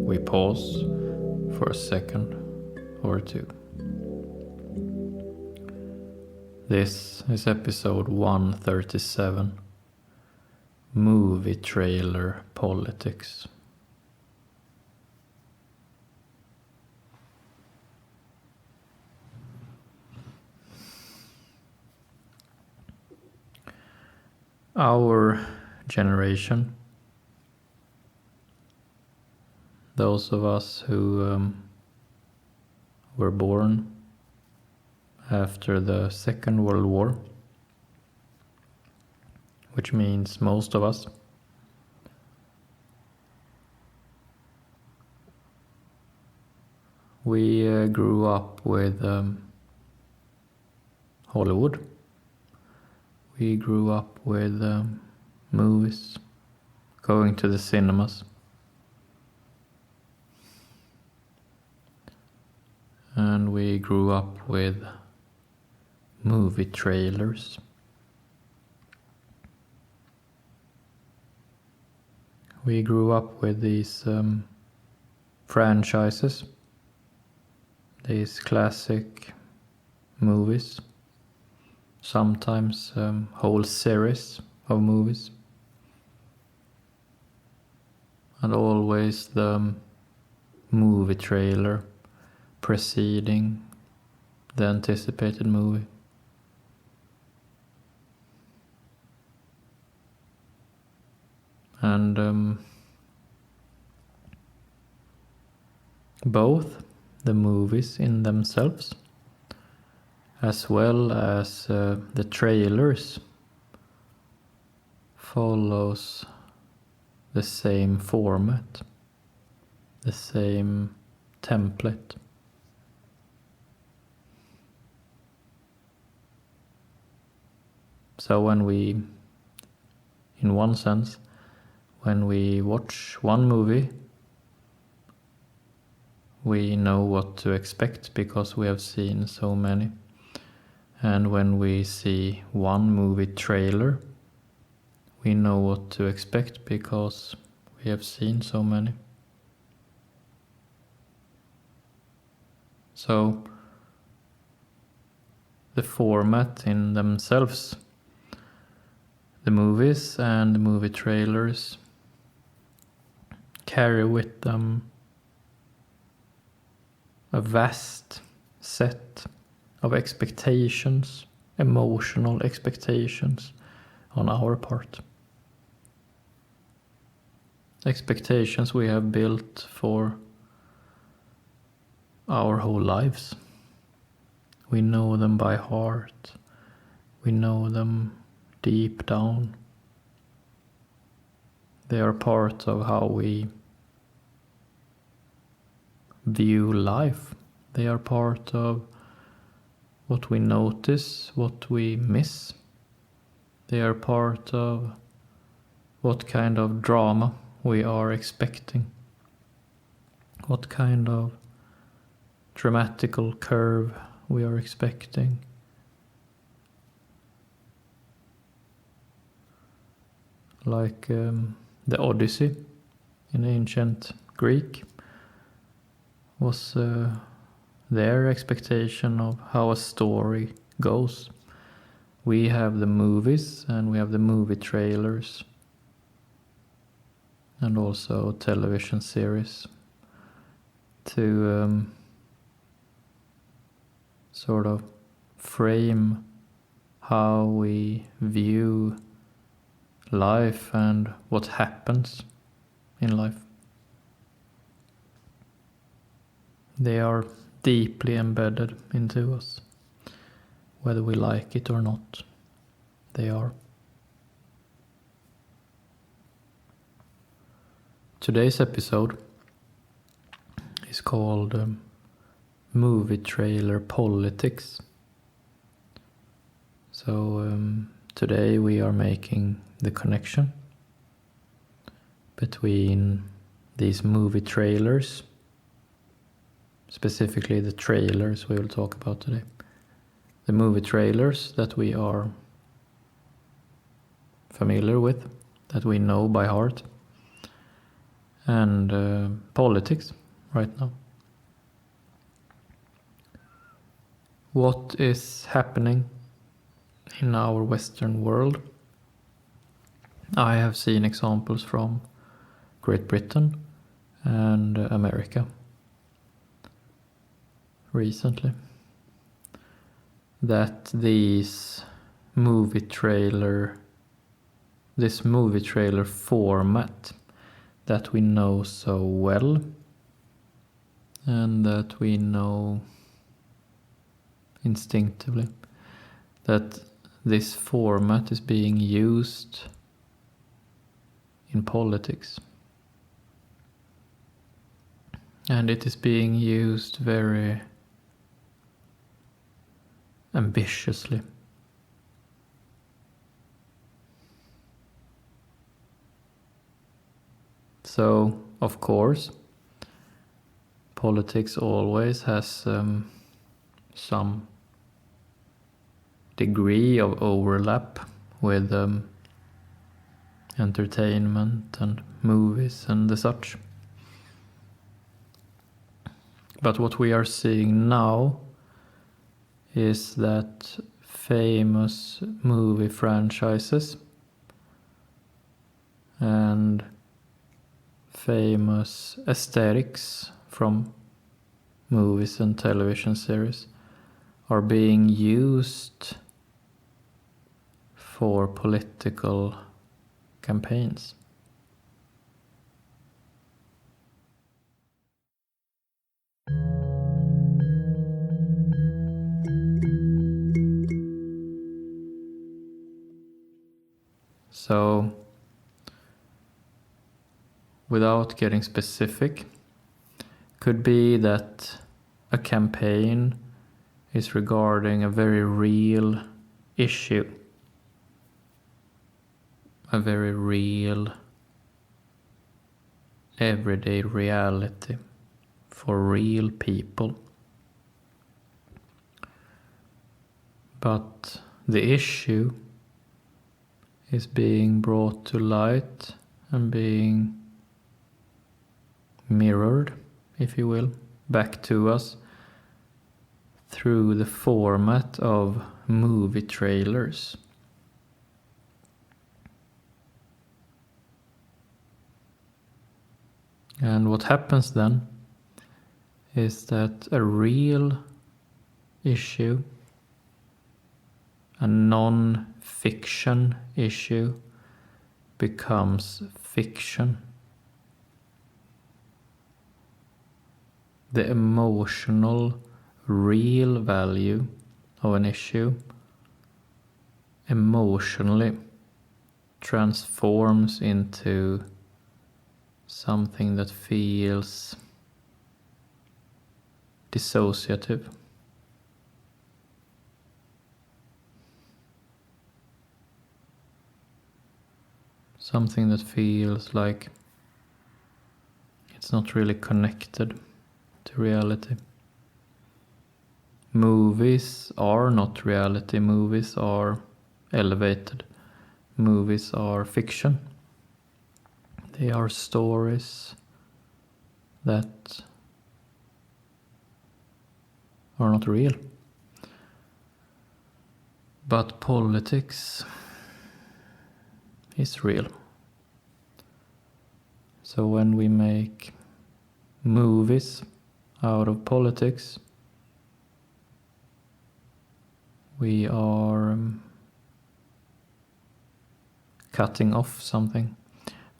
we pause for a second or two. This is episode 137, Movie Trailer Politics. Our generation, those of us who were born after the Second World War, which means most of us, we grew up with Hollywood. We grew up with movies, going to the cinemas. And we grew up with movie trailers. We grew up with these franchises, these classic movies, sometimes whole series of movies, and always the movie trailer preceding the anticipated movie. And both the movies in themselves as well as the trailers follows the same format, the same template. So when we, in one sense, when we watch one movie, we know what to expect because we have seen so many. And when we see one movie trailer, we know what to expect because we have seen so many. So the format in themselves, the movies and the movie trailers, carry with them a vast set of expectations, emotional expectations on our part. Expectations we have built for our whole lives. We know them by heart. We know them deep down. They are part of how we view life. They are part of what we notice, what we miss. They are part of what kind of drama we are expecting, what kind of dramatical curve we are expecting. Like the Odyssey in ancient Greek was their expectation of how a story goes. We have the movies and we have the movie trailers and also television series to sort of frame how we view life and what happens in life. They are deeply embedded into us, whether we like it or not. They are. Today's episode is called Movie Trailer Politics. So today we are making the connection between these movie trailers, specifically the trailers we will talk about today. The movie trailers that we are familiar with, that we know by heart, and politics right now. What is happening in our Western world? I have seen examples from Great Britain and America recently, that this movie trailer format that we know so well and that we know instinctively, that this format is being used in politics. And it is being used very ambitiously. So, of course, politics always has some degree of overlap with entertainment and movies and the such. But what we are seeing now is that famous movie franchises and famous aesthetics from movies and television series are being used for political campaigns. So, without getting specific, could be that a campaign is regarding a very real issue, a very real everyday reality for real people. But the issue is being brought to light and being mirrored, if you will, back to us through the format of movie trailers. And what happens then is that a real issue, a non-fiction issue, becomes fiction. The emotional, real value of an issue emotionally transforms into something that feels dissociative. Something that feels like it's not really connected to reality. Movies are not reality. Movies are elevated. Movies are fiction. They are stories that are not real. But politics is real. So when we make movies out of politics, we are cutting off something.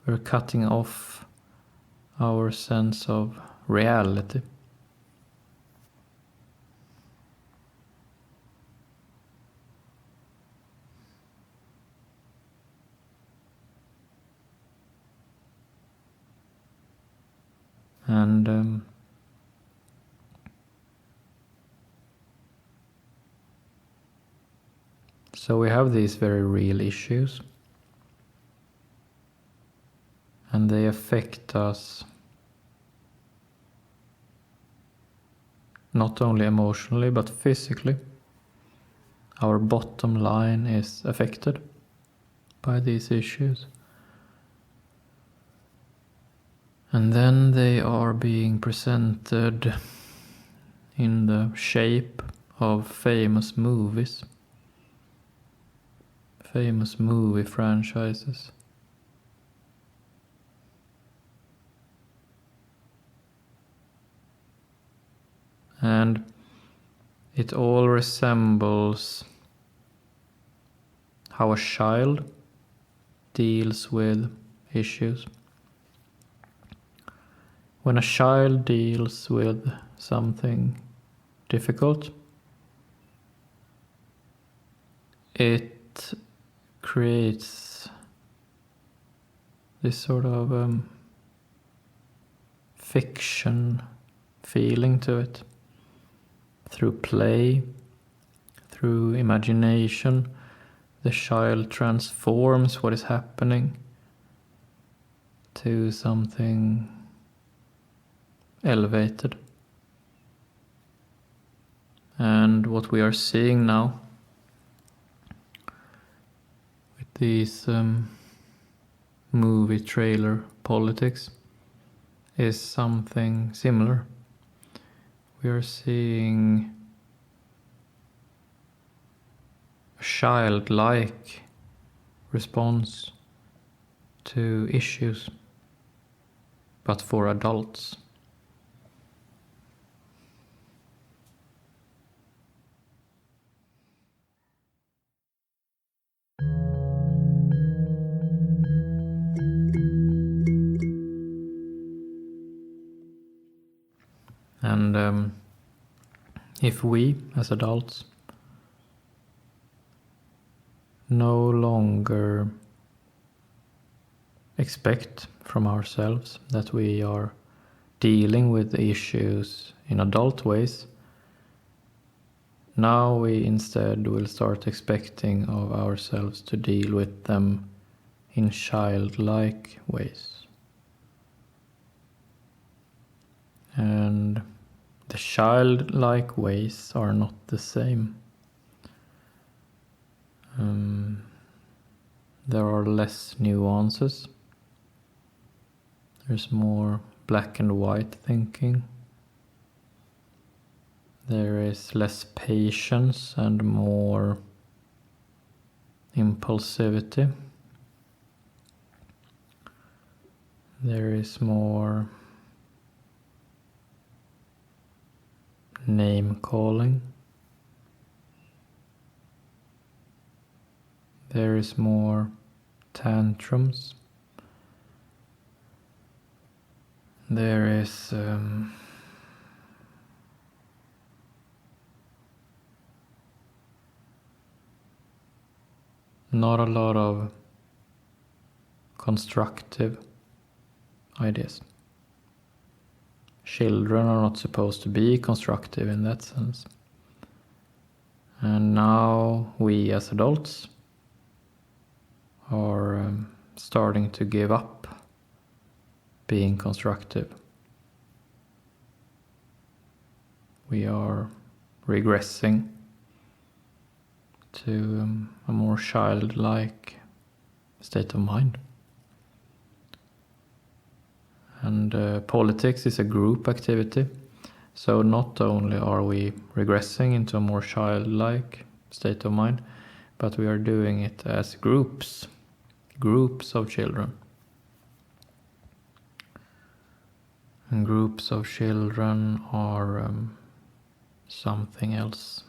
We're cutting off our sense of reality. And so we have these very real issues, and they affect us not only emotionally but physically. Our bottom line is affected by these issues. And then they are being presented in the shape of famous movies, famous movie franchises. And it all resembles how a child deals with issues. When a child deals with something difficult, it creates this sort of fiction feeling to it. Through play, through imagination, the child transforms what is happening to something elevated. And what we are seeing now with these movie trailer politics is something similar. We are seeing a childlike response to issues, but for adults. And if we, as adults, no longer expect from ourselves that we are dealing with the issues in adult ways, now we instead will start expecting of ourselves to deal with them in childlike ways. And the childlike ways are not the same. There are less nuances. There's more black and white thinking. There is less patience and more impulsivity. There is more name calling. There is more tantrums. There is not a lot of constructive ideas. Children are not supposed to be constructive in that sense. And now we as adults are starting to give up being constructive. We are regressing to a more childlike state of mind. And politics is a group activity, so not only are we regressing into a more childlike state of mind, but we are doing it as groups of children. And groups of children are something else.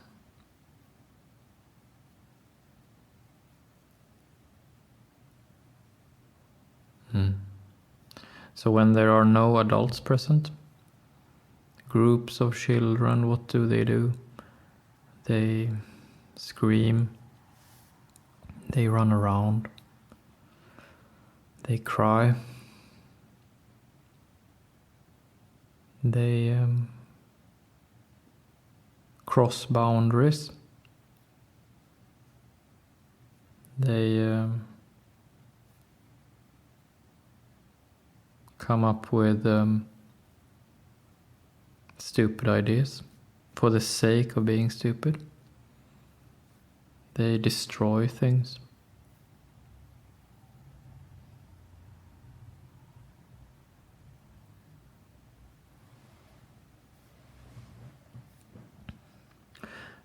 So when there are no adults present, groups of children, what do? They scream, they run around, they cry, they cross boundaries, they come up with stupid ideas for the sake of being stupid. They destroy things.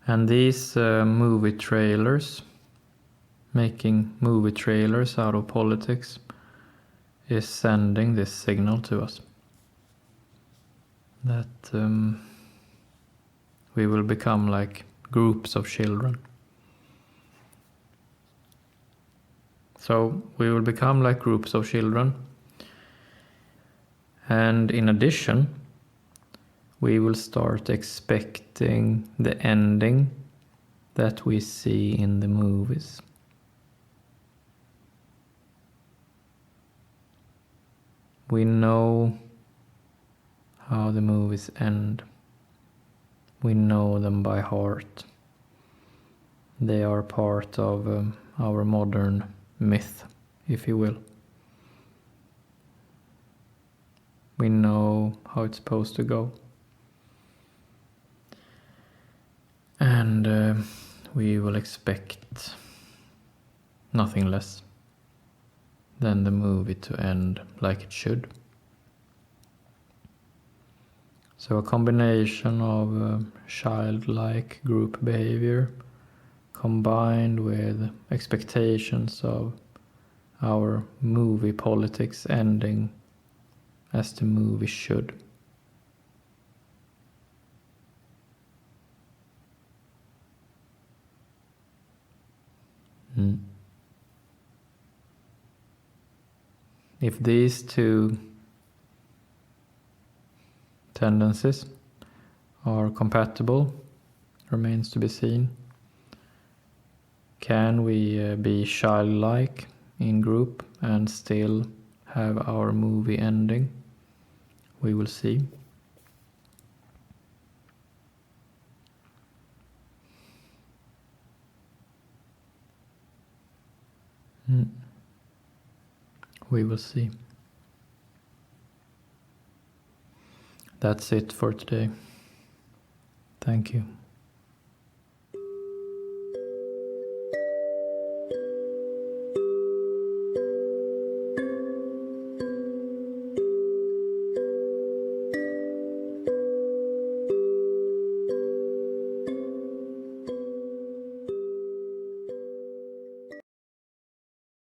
And these movie trailers, making movie trailers out of politics, is sending this signal to us that we will become like groups of children. So we will become like groups of children, and in addition, we will start expecting the ending that we see in the movies. We know how the movies end. We know them by heart. They are part of our modern myth, if you will. We know how it's supposed to go. And we will expect nothing less than the movie to end like it should. So a combination of childlike group behavior combined with expectations of our movie politics ending as the movie should. If these two tendencies are compatible remains to be seen. Can we be childlike in group and still have our movie ending? We will see. We will see. That's it for today. Thank you.